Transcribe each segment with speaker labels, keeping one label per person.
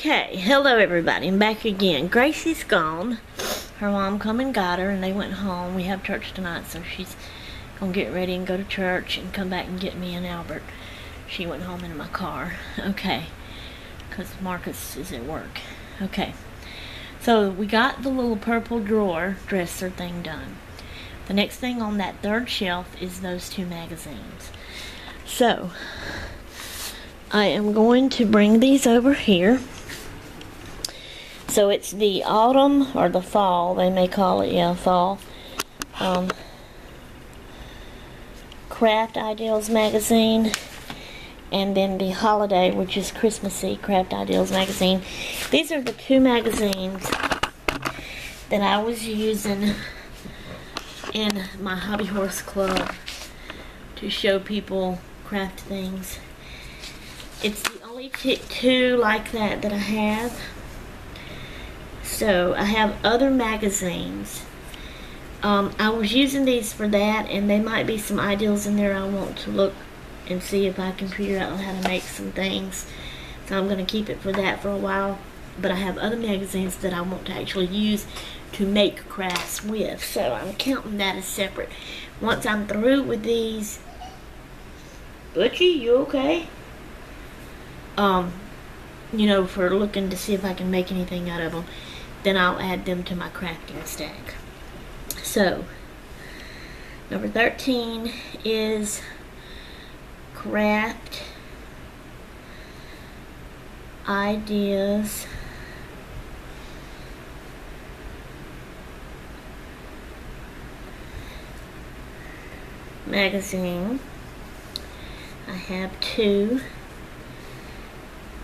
Speaker 1: Okay, hello everybody, I'm back again. Gracie's gone. Her mom come and got her and they went home. We have church tonight, so she's gonna get ready and go to church and come back and get me and Albert. She went home in my car. Okay, because Marcus is at work. Okay, so we got the little purple drawer dresser thing done. The next thing on that third shelf is those two magazines. So I am going to bring these over here. So it's the autumn, or the fall, they may call it, yeah, fall. Craft Ideals magazine. And then the holiday, which is Christmassy, Craft Ideals magazine. These are the two magazines that I was using in my Hobby Horse Club to show people craft things. It's the only two like that I have. So I have other magazines. I was using these for that, and there might be some ideals in there I want to look and see if I can figure out how to make some things. So I'm going to keep it for that for a while. But I have other magazines that I want to actually use to make crafts with. So I'm counting that as separate. Once I'm through with these... Butchie, you okay? You know, for looking to see if I can make anything out of them, then I'll add them to my crafting stack. So, number 13 is Craft Ideas magazine. I have two,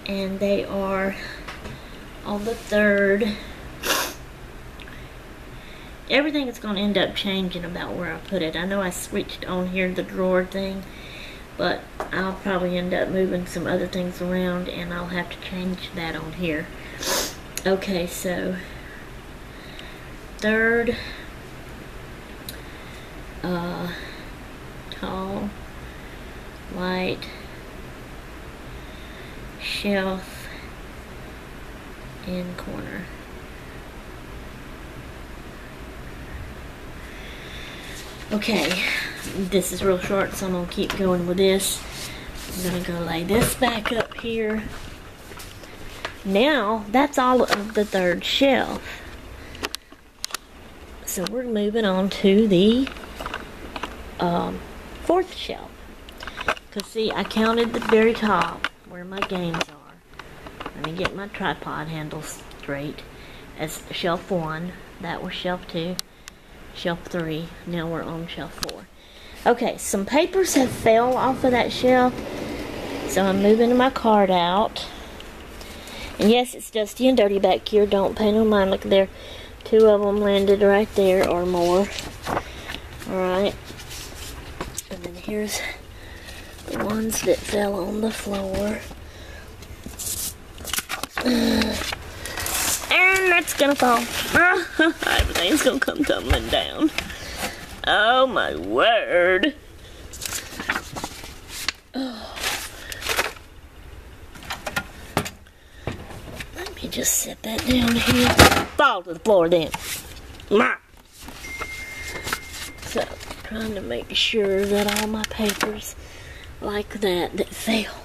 Speaker 1: and they are on the third. Everything is going to end up changing about where I put it. I know I switched on here the drawer thing, but I'll probably end up moving some other things around, and I'll have to change that on here. Okay, so third, tall, white shelf in corner. Okay, this is real short, so I'm going to keep going with this. I'm going to go lay this back up here. Now, that's all of the third shelf. So we're moving on to the fourth shelf. Because see, I counted the very top where my games are. Let me get my tripod handles straight. As shelf 1, that was shelf 2. Shelf 3, now we're on shelf 4. Okay, some papers have fell off of that shelf, so I'm moving my card out. And yes, it's dusty and dirty back here, don't pay no mind. Look there, 2 of them landed right there or more. Alright, and then here's the ones that fell on the floor. And that's gonna fall. Everything's gonna come tumbling down. Oh my word. Oh. Let me just set that down here. Fall to the floor then. So, trying to make sure that all my papers like that fell.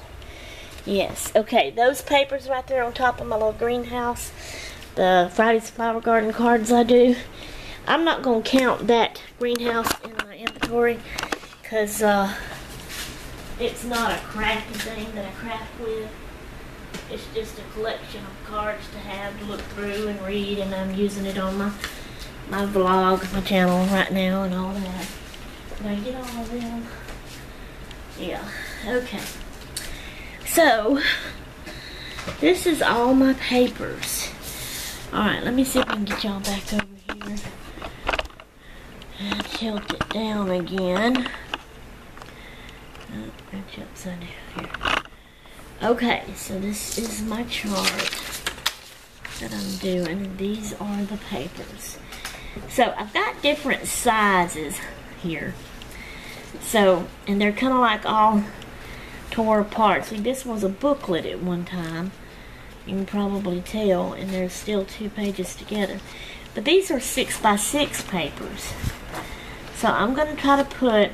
Speaker 1: Yes, okay, those papers right there on top of my little greenhouse, the Friday's Flower Garden cards I do, I'm not going to count that greenhouse in my inventory because it's not a crafty thing that I craft with. It's just a collection of cards to have to look through and read, and I'm using it on my vlog, my channel right now and all that. Did I get all of them? Yeah, okay. So, this is all my papers. Alright, let me see if I can get y'all back over here. And tilt it down again. Oh, that's upside down here. Okay, so this is my chart that I'm doing. These are the papers. So, I've got different sizes here. So, and they're kind of like all tore apart. See, this was a booklet at one time. You can probably tell, and there's still 2 pages together. But these are 6 by 6 papers. So I'm going to try to put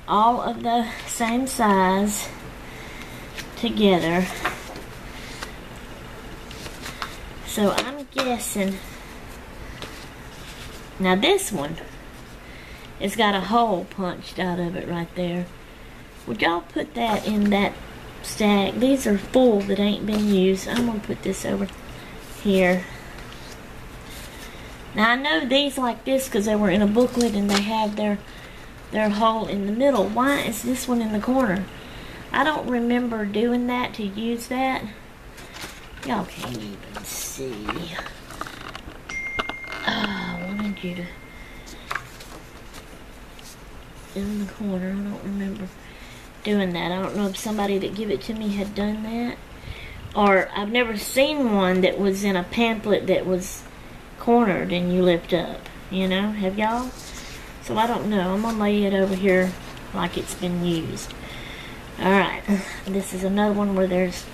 Speaker 1: all of the same size together. So I'm guessing, now this one has got a hole punched out of it right there. Would y'all put that in that stack? These are full that ain't been used. I'm going to put this over here. Now I know these like this because they were in a booklet and they have their hole in the middle. Why is this one in the corner? I don't remember doing that to use that. Y'all can't even see. I wanted you to... in the corner. I don't remember doing that. I don't know if somebody that gave it to me had done that. Or I've never seen one that was in a pamphlet that was cornered and you lift up. You know? Have y'all? So I don't know. I'm going to lay it over here like it's been used. Alright. This is another one where there's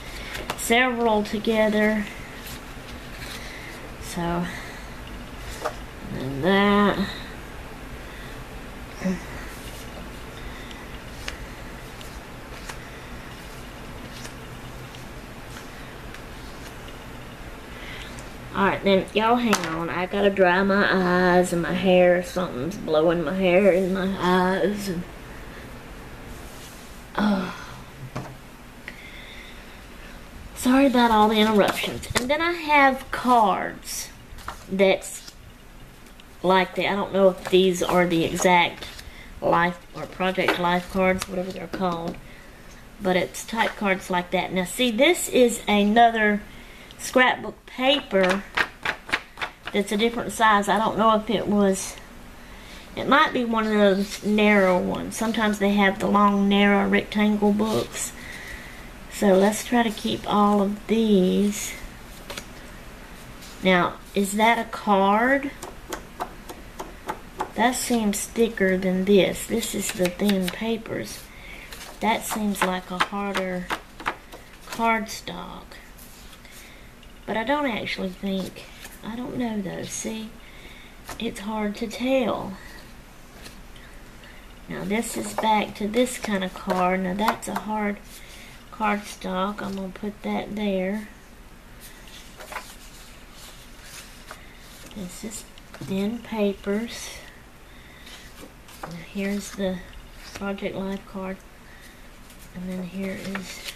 Speaker 1: several together. So, and that. Alright, then y'all hang on. I gotta dry my eyes and my hair. Something's blowing my hair in my eyes. And, sorry about all the interruptions. And then I have cards that's like that. I don't know if these are the exact life or project life cards, whatever they're called. But it's type cards like that. Now see, this is another scrapbook paper that's a different size. I don't know if it was, it might be one of those narrow ones. Sometimes they have the long narrow rectangle books. So let's try to keep all of these. Now, is that a card? That seems thicker than this. This is the thin papers. That seems like a harder cardstock. But I don't actually think, I don't know though, see? It's hard to tell. Now this is back to this kind of card. Now that's a hard cardstock. I'm going to put that there. This is thin papers. Now here's the Project Life card. And then here is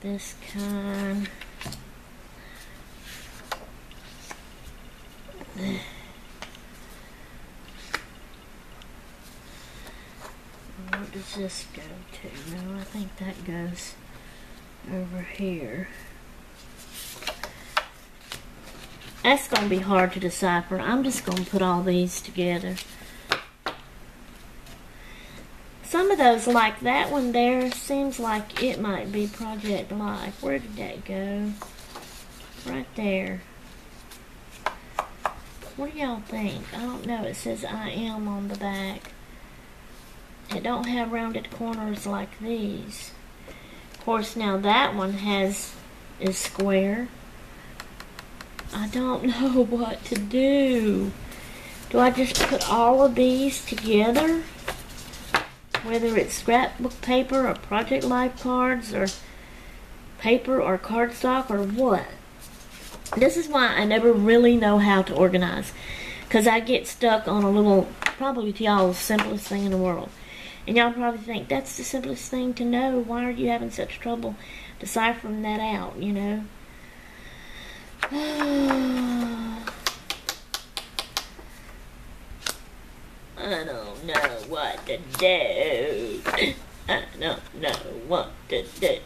Speaker 1: this kind. What does this go to? No, I think that goes over here. That's going to be hard to decipher. I'm just going to put all these together. Some of those, like that one there, seems like it might be Project Life. Where did that go? Right there. What do y'all think? I don't know. It says I am on the back. It don't have rounded corners like these. Of course, now that one is square. I don't know what to do. Do I just put all of these together? Whether it's scrapbook paper or Project Life cards or paper or cardstock or what? This is why I never really know how to organize. Because I get stuck on a little, probably to y'all, the simplest thing in the world. And y'all probably think, that's the simplest thing to know. Why are you having such trouble deciphering that out, you know? I don't know what to do. I don't know what to do.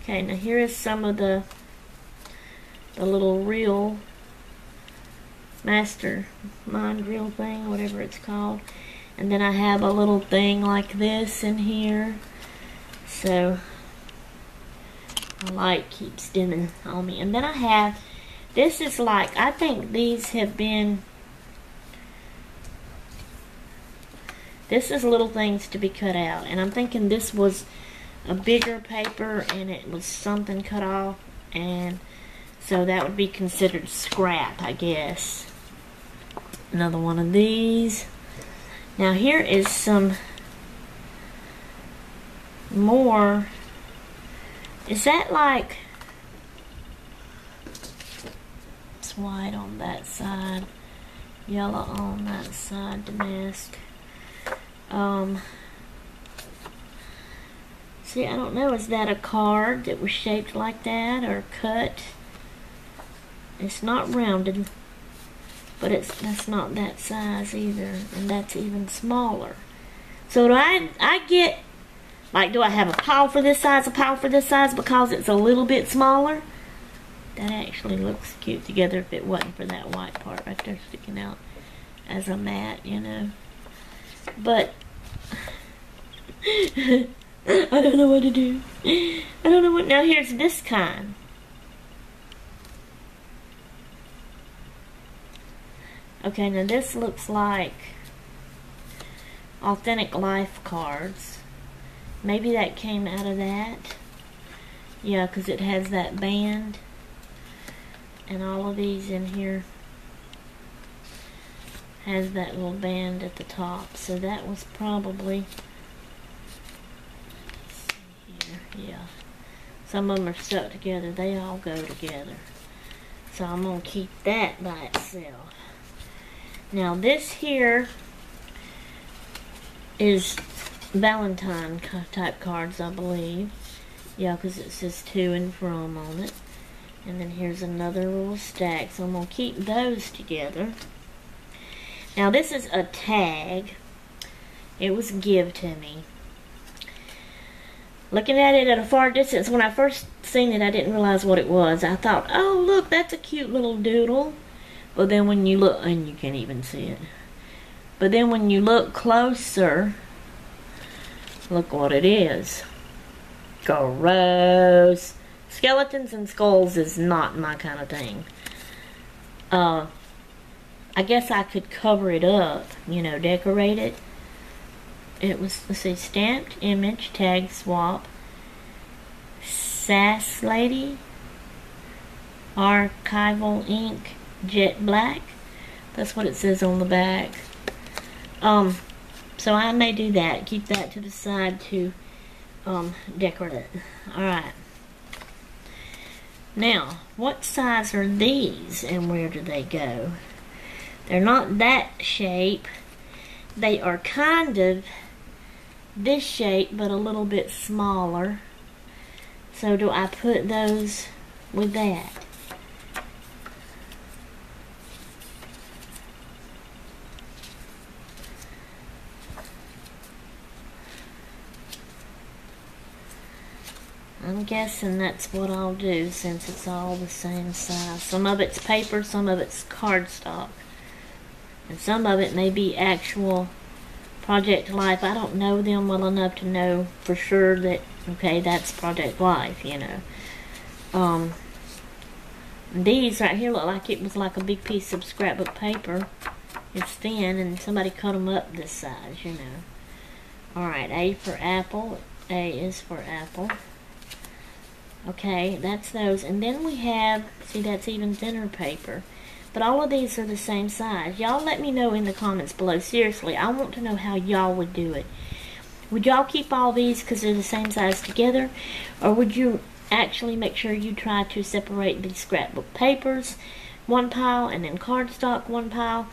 Speaker 1: Okay, now here is some of the little reel, mastermind reel thing, whatever it's called. And then I have a little thing like this in here. So, the light keeps dimming on me. And then I have, this is like, I think these have been This is little things to be cut out. And I'm thinking this was a bigger paper and it was something cut off. And so that would be considered scrap, I guess. Another one of these. Now here is some more. Is that like, it's white on that side, yellow on that side, damask. See, I don't know, is that a card that was shaped like that or cut? It's not rounded, but that's not that size either, and that's even smaller. So do I get, like, do I have a pile for this size, a pile for this size because it's a little bit smaller? That actually looks cute together if it wasn't for that white part right there sticking out as a mat, you know. But I don't know what to do. I don't know what. Now here's this kind. Okay, now this looks like Authentic Life cards. Maybe that came out of that. Yeah, because it has that band. And all of these in here has that little band at the top. So that was probably, let's see here, yeah. Some of them are stuck together. They all go together. So I'm going to keep that by itself. Now this here is Valentine type cards, I believe. Yeah, because it says to and from on it. And then here's another little stack. So I'm going to keep those together. Now this is a tag. It was given to me. Looking at it at a far distance, when I first seen it, I didn't realize what it was. I thought, oh look, that's a cute little doodle. But then when you look, and you can't even see it. But then when you look closer, look what it is. Gross. Skeletons and skulls is not my kind of thing. I guess I could cover it up, you know, decorate it. It was, let's see, stamped image, tag swap, Sass Lady, archival ink, jet black. That's what it says on the back. So I may do that. Keep that to the side to decorate it. Alright. Now, what size are these and where do they go? They're not that shape. They are kind of this shape, but a little bit smaller. So do I put those with that? I'm guessing that's what I'll do since it's all the same size. Some of it's paper, some of it's cardstock. And some of it may be actual Project Life. I don't know them well enough to know for sure that, okay, that's Project Life, you know. These right here look like it was like a big piece of scrapbook paper. It's thin and somebody cut them up this size, you know. Alright, A for apple. A is for apple. Okay, that's those. And then we have, see, that's even thinner paper. But all of these are the same size. Y'all let me know in the comments below. Seriously, I want to know how y'all would do it. Would y'all keep all these because they're the same size together? Or would you actually make sure you try to separate the scrapbook papers, one pile, and then cardstock, one pile,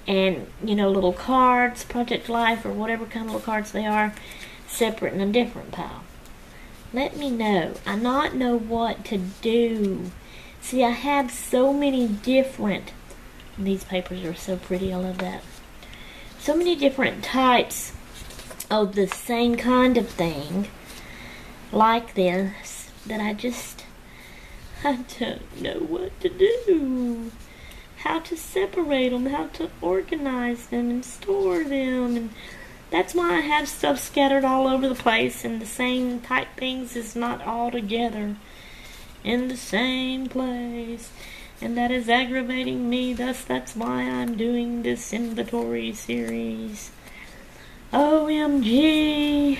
Speaker 1: and, you know, little cards, Project Life, or whatever kind of little cards they are, separate in a different pile? Let me know. I not know what to do. See, I have so many different, these papers are so pretty, I love that. So many different types of the same kind of thing, like this, that I don't know what to do. How to separate them, how to organize them and store them, and that's why I have stuff scattered all over the place, and the same type things is not all together in the same place, and that is aggravating me. Thus, that's why I'm doing this inventory series. Oh, OMG.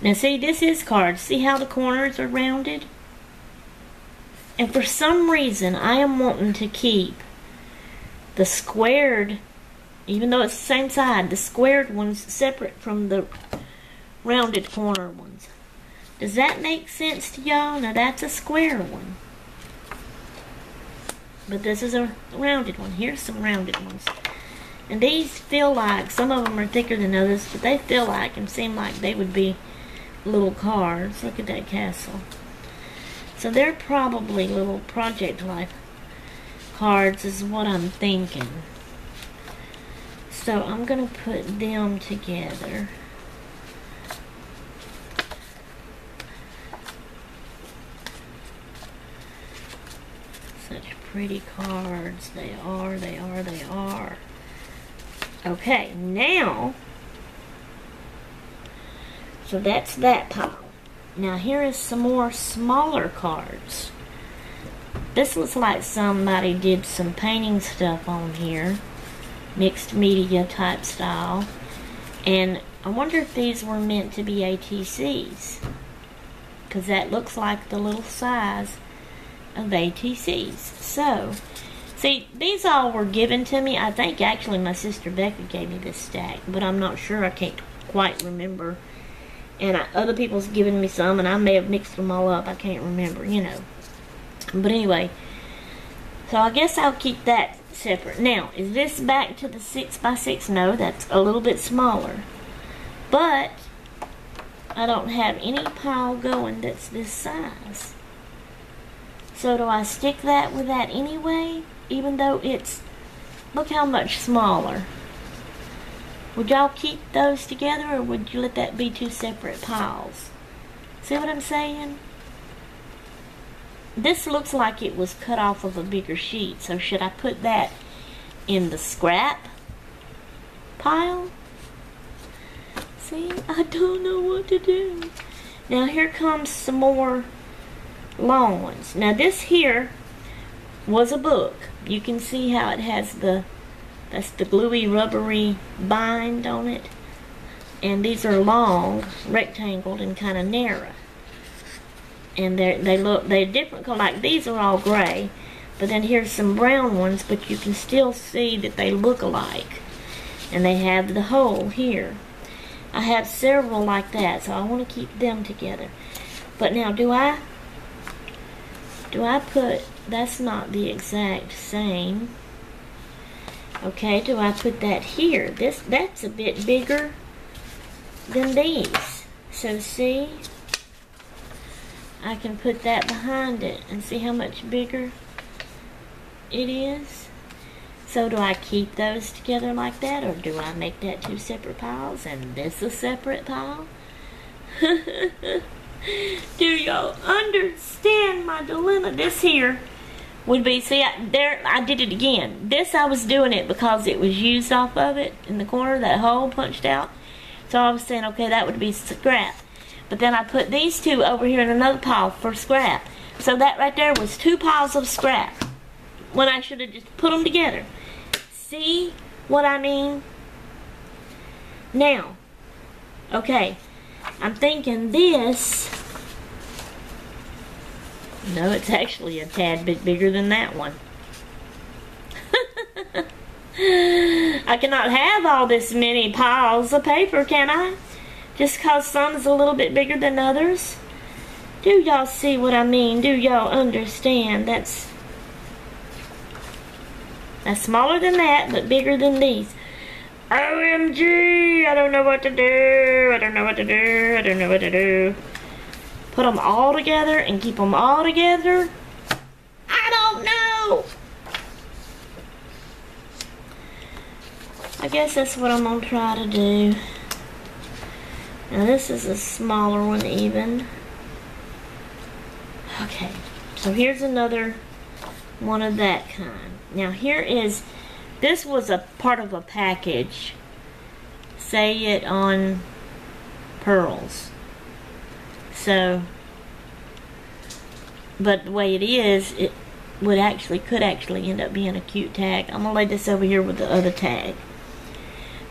Speaker 1: Now see, this is cards. See how the corners are rounded? And for some reason, I am wanting to keep the squared, even though it's the same side, the squared ones separate from the rounded corner ones. Does that make sense to y'all? Now that's a square one. But this is a rounded one. Here's some rounded ones. And these feel like, some of them are thicker than others, but they feel like and seem like they would be little cards. Look at that castle. So they're probably little Project Life cards is what I'm thinking. So I'm going to put them together. Such pretty cards. They are, they are, they are. Okay, now, so that's that pile. Now here is some more smaller cards. This looks like somebody did some painting stuff on here. Mixed media type style. And I wonder if these were meant to be ATCs. Because that looks like the little size of ATCs. So, see, these all were given to me. I think actually my sister Becca gave me this stack. But I'm not sure. I can't quite remember. And other people's given me some, and I may have mixed them all up. I can't remember, you know. But anyway, so I guess I'll keep that separate. Now, is this back to the 6x6? No, that's a little bit smaller. But I don't have any pile going that's this size. So do I stick that with that anyway? Even though it's, look how much smaller. Would y'all keep those together, or would you let that be two separate piles? See what I'm saying? This looks like it was cut off of a bigger sheet, so should I put that in the scrap pile? See, I don't know what to do. Now here comes some more long ones. Now this here was a book. You can see how it has that's the gluey rubbery bind on it. And these are long, rectangled, and kind of narrow. And they're different color. Like these are all gray, but then here's some brown ones, but you can still see that they look alike. And they have the hole here. I have several like that, so I want to keep them together. But now do I put, that's not the exact same. Okay, do I put that here? That's a bit bigger than these. So see, I can put that behind it and see how much bigger it is. So do I keep those together like that, or do I make that two separate piles and this a separate pile? Do y'all understand my dilemma? This here would be, see, I did it again. This, I was doing it because it was used off of it in the corner, that hole punched out. So I was saying, okay, that would be scrap. But then I put these two over here in another pile for scrap. So that right there was two piles of scrap, when I should have just put them together. See what I mean? Now, okay, I'm thinking this. No, it's actually a tad bit bigger than that one. I cannot have all this many piles of paper, can I? Just because some is a little bit bigger than others? Do y'all see what I mean? Do y'all understand? That's smaller than that, but bigger than these. OMG! I don't know what to do. I don't know what to do. I don't know what to do. Put them all together and keep them all together? I don't know. I guess that's what I'm going to try to do. Now this is a smaller one even. Okay, so here's another one of that kind. Now here is, this was a part of a package. Say it on pearls. So, but the way it is, it could actually end up being a cute tag. I'm gonna lay this over here with the other tag.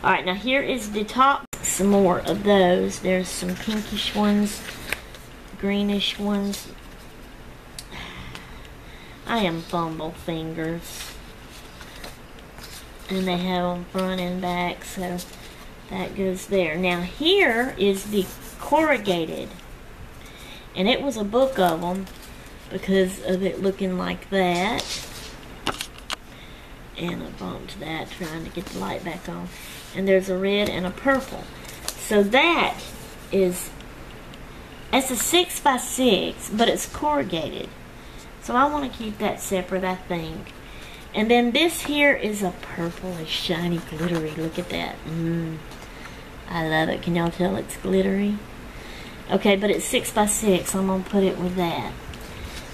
Speaker 1: Alright, now here is the top. Some more of those. There's some pinkish ones, greenish ones. I am fumble fingers. And they have them front and back, so that goes there. Now here is the corrugated. And it was a book of them because of it looking like that. And I bumped that trying to get the light back on. And there's a red and a purple. So that is, it's a 6 by 6, but it's corrugated. So I want to keep that separate, I think. And then this here is a purplish, shiny, glittery. Look at that. I love it. Can y'all tell it's glittery? Okay, but it's 6 by 6. I'm going to put it with that.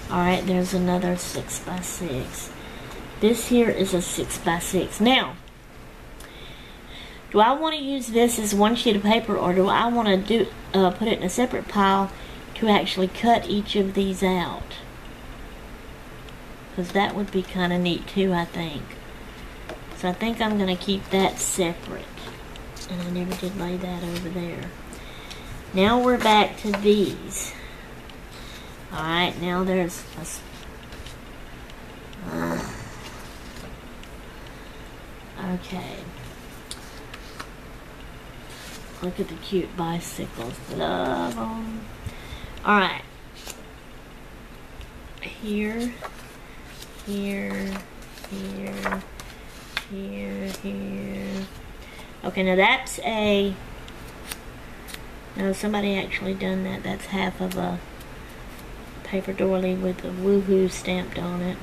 Speaker 1: Alright, there's another 6 by 6. This here is a 6 by 6. Now, do I want to use this as one sheet of paper, or do I want to put it in a separate pile to actually cut each of these out? Because that would be kind of neat too, I think. So I think I'm going to keep that separate. And I never did lay that over there. Now we're back to these. Alright, now there's a... okay. Look at the cute bicycles. Love them. Alright. Here, here, here, here. Okay, now that's a... no, somebody actually done that. That's half of a paper doily with a woohoo stamped on it.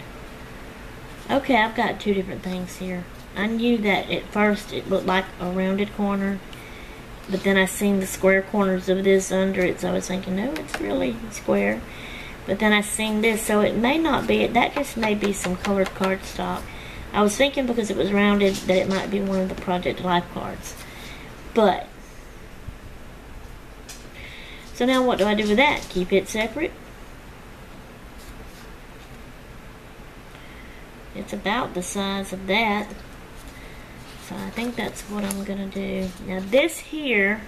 Speaker 1: Okay, I've got two different things here. I knew that at first it looked like a rounded corner, but then I seen the square corners of this under it, so I was thinking, no, it's really square. But then I seen this, so it may not be it. That just may be some colored cardstock. I was thinking because it was rounded that it might be one of the Project Life cards. But, so now what do I do with that? Keep it separate? It's about the size of that. So I think that's what I'm going to do. Now this here,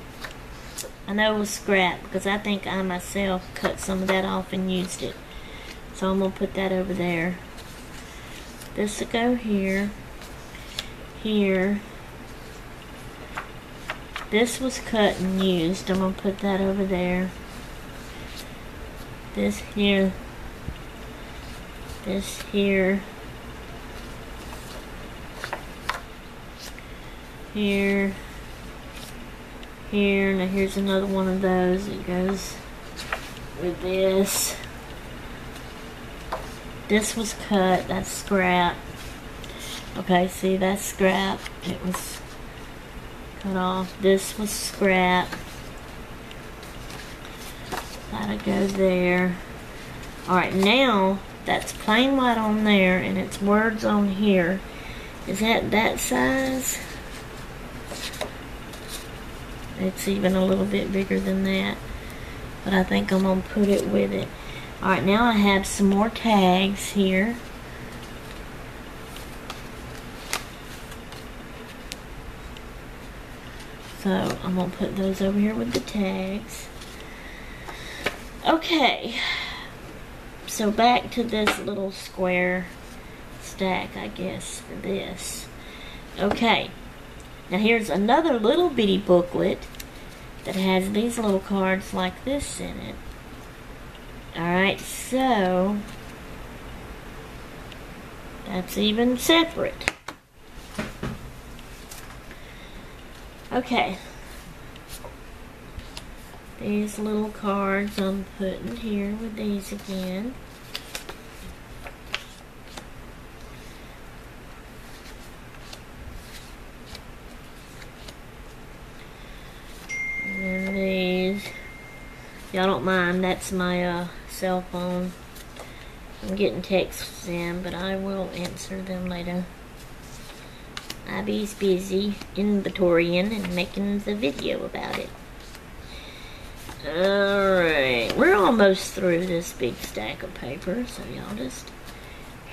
Speaker 1: I know it was scrap because I think I myself cut some of that off and used it. So I'm going to put that over there. This will go here. Here. This was cut and used. I'm going to put that over there. This here. This here. Here, here, now here's another one of those. It goes with this. This was cut, that's scrap. Okay, see, that's scrap. It was cut off. This was scrap. That'll go there. Alright, now that's plain white on there and it's words on here. Is that size? It's even a little bit bigger than that, but I think I'm going to put it with it. Alright, now I have some more tags here. So I'm going to put those over here with the tags. Okay, so back to this little square stack, I guess, for this. Okay. Now here's another little bitty booklet that has these little cards like this in it. Alright, so that's even separate. Okay. These little cards I'm putting here with these again. And these, y'all don't mind, that's my cell phone. I'm getting texts in, but I will answer them later. I be busy inventorying and making the video about it. Alright, we're almost through this big stack of paper, so y'all just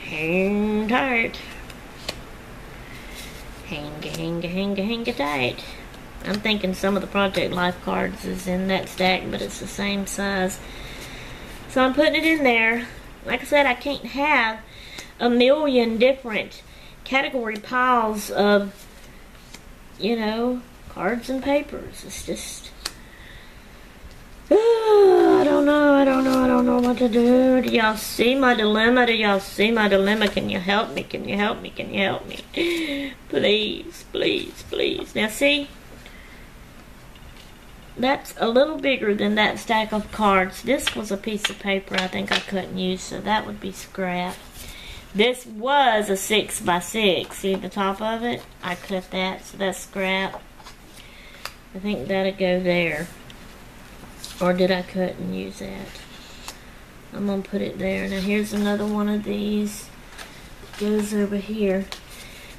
Speaker 1: hang tight. hang tight. I'm thinking some of the Project Life cards is in that stack, but it's the same size. So I'm putting it in there. Like I said, I can't have a million different category piles of, you know, cards and papers. It's just, I don't know what to do. Do y'all see my dilemma? Do y'all see my dilemma? Can you help me? Can you help me? Can you help me? Please, please, please. Now see, that's a little bigger than that stack of cards. This was a piece of paper I think I couldn't use, so that would be scrap. This was a 6 by 6. See the top of it? I cut that, so that's scrap. I think that'll go there. Or did I cut and use that? I'm going to put it there. Now here's another one of these. Goes over here.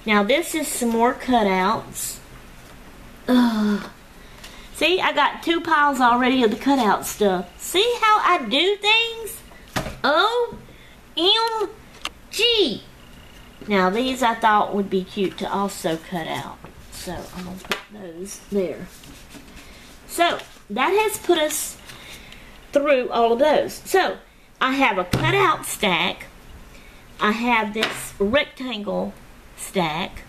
Speaker 1: Now this is some more cutouts. Ugh. See, I got 2 piles already of the cutout stuff. See how I do things? OMG. Now these I thought would be cute to also cut out. So I'm going to put those there. So that has put us through all of those. So I have a cutout stack. I have this rectangle stack.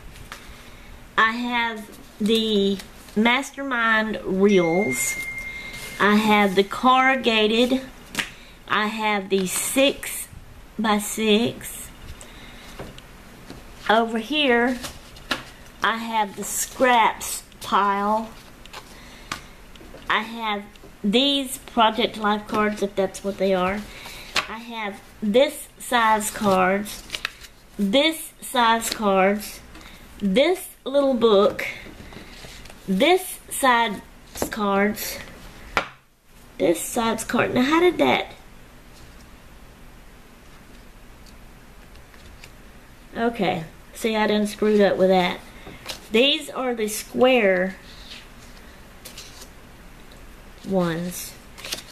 Speaker 1: I have the Mastermind reels. I have the corrugated. I have the 6 by 6. Over here I have the scraps pile. I have these Project Life cards, if that's what they are. I have this size cards, this size cards, this little book, this size cards, this size card. Now how did that? Okay, see, I done screwed up with that. These are the square ones.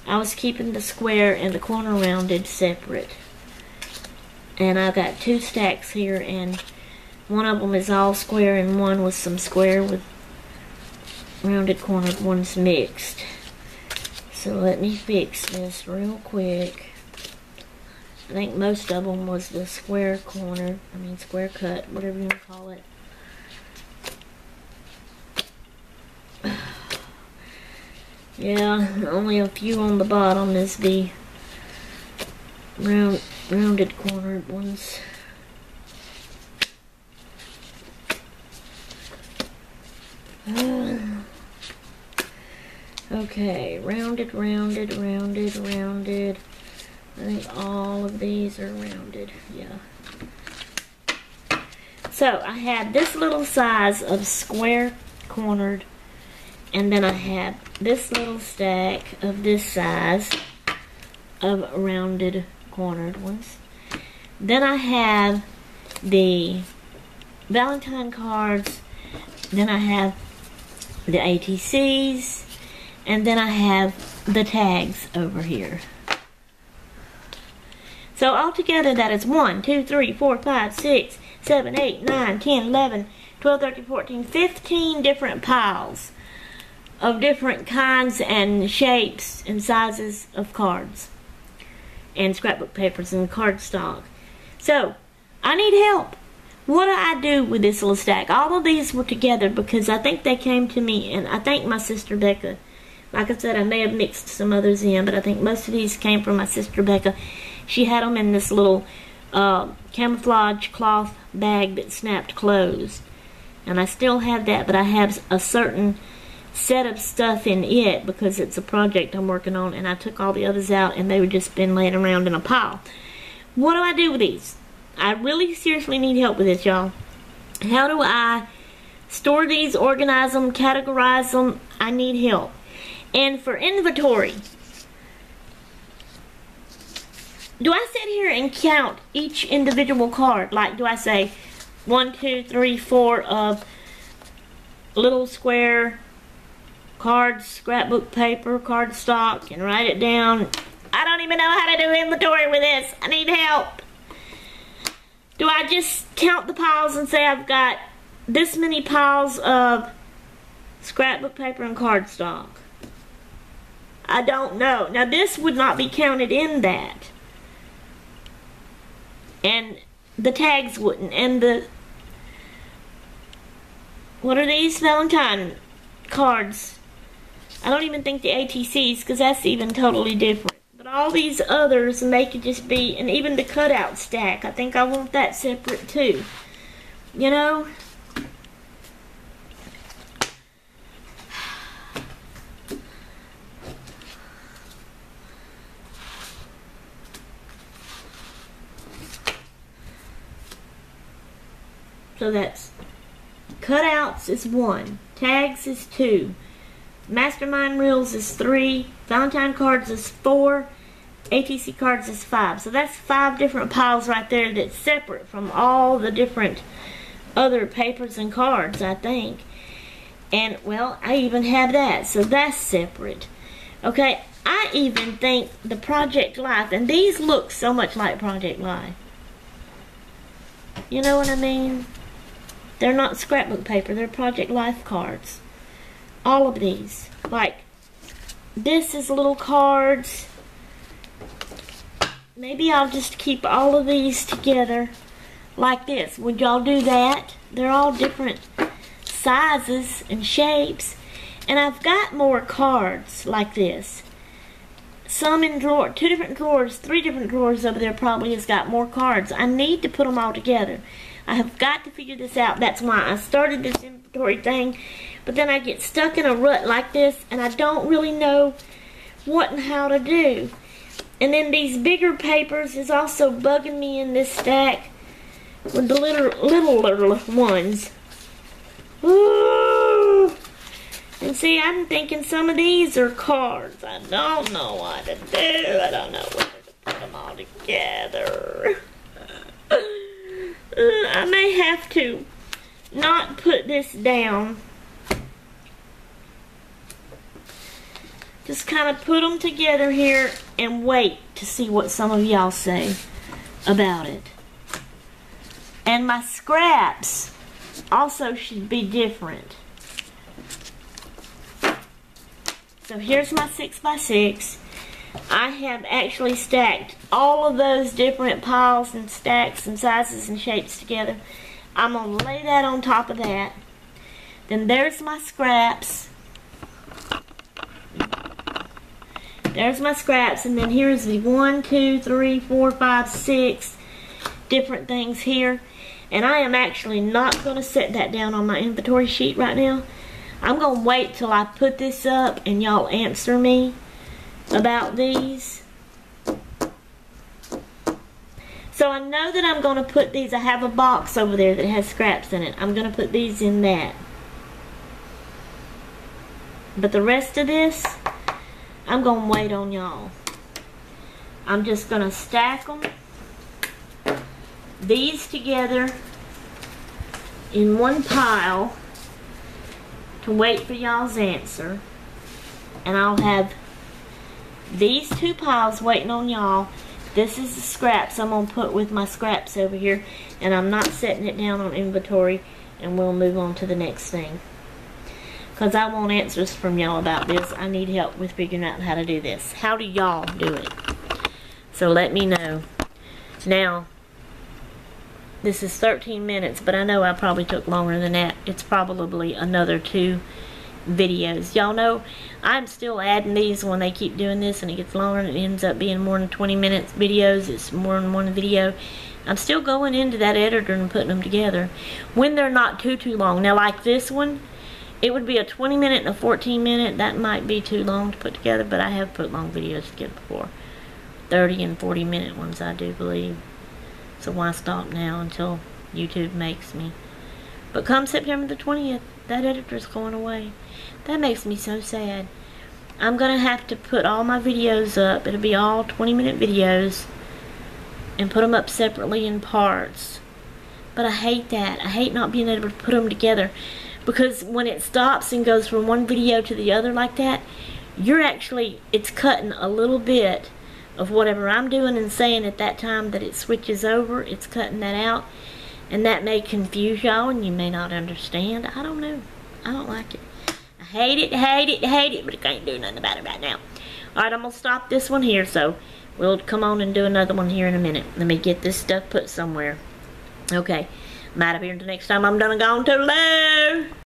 Speaker 1: I was keeping the square and the corner rounded separate. And I've got 2 stacks here, and one of them is all square and one with some square with rounded cornered ones mixed. So let me fix this real quick. I think most of them was the square corner, square cut, whatever you want to call it. Yeah, only a few on the bottom is the rounded cornered ones. Okay, rounded. I think all of these are rounded, yeah. So I have this little size of square cornered, and then I have this little stack of this size of rounded cornered ones. Then I have the Valentine cards, then I have the ATCs, and then I have the tags over here. So altogether that is 1, 2, 3, 4, 5, 6, 7, 8, 9, 10, 11, 12, 13, 14, 15 different piles of different kinds and shapes and sizes of cards and scrapbook papers and cardstock. So I need help. What do I do with this little stack? All of these were together because I think they came to me, and I think my sister Becca. Like I said, I may have mixed some others in, but I think most of these came from my sister Becca. She had them in this little camouflage cloth bag that snapped closed. And I still have that, but I have a certain set of stuff in it because it's a project I'm working on, and I took all the others out and they were just been laying around in a pile. What do I do with these? I really seriously need help with this, y'all. How do I store these, organize them, categorize them? I need help. And for inventory, do I sit here and count each individual card? Like, do I say 1, 2, 3, 4 of little square cards, scrapbook paper, cardstock, and write it down? I don't even know how to do inventory with this. I need help. Do I just count the piles and say I've got this many piles of scrapbook paper and cardstock. I don't know. Now this would not be counted in that. And the tags wouldn't. And the, what are these? Valentine cards. I don't even think the ATCs, because that's even totally different. But all these others, and they could just be, and even the cutout stack, I think I want that separate too. You know? So that's cutouts is 1, tags is 2, mastermind reels is 3, Valentine cards is 4, ATC cards is 5. So that's 5 different piles right there that's separate from all the different other papers and cards, I think. And, well, I even have that, so that's separate. Okay, I even think the Project Life, and these look so much like Project Life. You know what I mean? They're not scrapbook paper, they're Project Life cards. All of these. Like, this is little cards. Maybe I'll just keep all of these together like this. Would y'all do that? They're all different sizes and shapes. And I've got more cards like this. Some in drawer, 2 different drawers, 3 different drawers over there probably has got more cards. I need to put them all together. I have got to figure this out. That's why I started this inventory thing. But then I get stuck in a rut like this, and I don't really know what and how to do. And then these bigger papers is also bugging me in this stack with the little ones. Ooh. And see, I'm thinking some of these are cards. I don't know what to do. I don't know where to put them all together. I may have to not put this down. Just kind of put them together here and wait to see what some of y'all say about it. And my scraps also should be different. So here's my 6x6. I have actually stacked all of those different piles and stacks and sizes and shapes together. I'm going to lay that on top of that. Then there's my scraps. There's my scraps, and then here's the 1, 2, 3, 4, 5, 6 different things here. And I am actually not going to set that down on my inventory sheet right now. I'm going to wait till I put this up and y'all answer me about these. So I know that I'm going to put these, I have a box over there that has scraps in it. I'm going to put these in that. But the rest of this, I'm going to wait on y'all. I'm just going to stack them, these together in one pile to wait for y'all's answer. And I'll have these 2 piles waiting on y'all. This is the scraps I'm going to put with my scraps over here. And I'm not setting it down on inventory. And we'll move on to the next thing. Because I want answers from y'all about this. I need help with figuring out how to do this. How do y'all do it? So let me know. Now, this is 13 minutes. But I know I probably took longer than that. It's probably another 2 videos. Y'all know I'm still adding these when they keep doing this and it gets longer and it ends up being more than 20 minutes videos. It's more than one video. I'm still going into that editor and putting them together when they're not too long. Now like this one, it would be a 20 minute and a 14 minute. That might be too long to put together, but I have put long videos together before. 30 and 40 minute ones, I do believe. So why stop now until YouTube makes me? But come September the 20th, that editor's going away. That makes me so sad. I'm going to have to put all my videos up. It'll be all 20-minute videos. And put them up separately in parts. But I hate that. I hate not being able to put them together. Because when it stops and goes from one video to the other like that, it's cutting a little bit of whatever I'm doing and saying at that time that it switches over. It's cutting that out. And that may confuse y'all and you may not understand. I don't know. I don't like it. I hate it, hate it, hate it, but I can't do nothing about it right now. Alright, I'm going to stop this one here, so we'll come on and do another one here in a minute. Let me get this stuff put somewhere. Okay, I'm out of here until next time I'm done and gone. Toodaloo!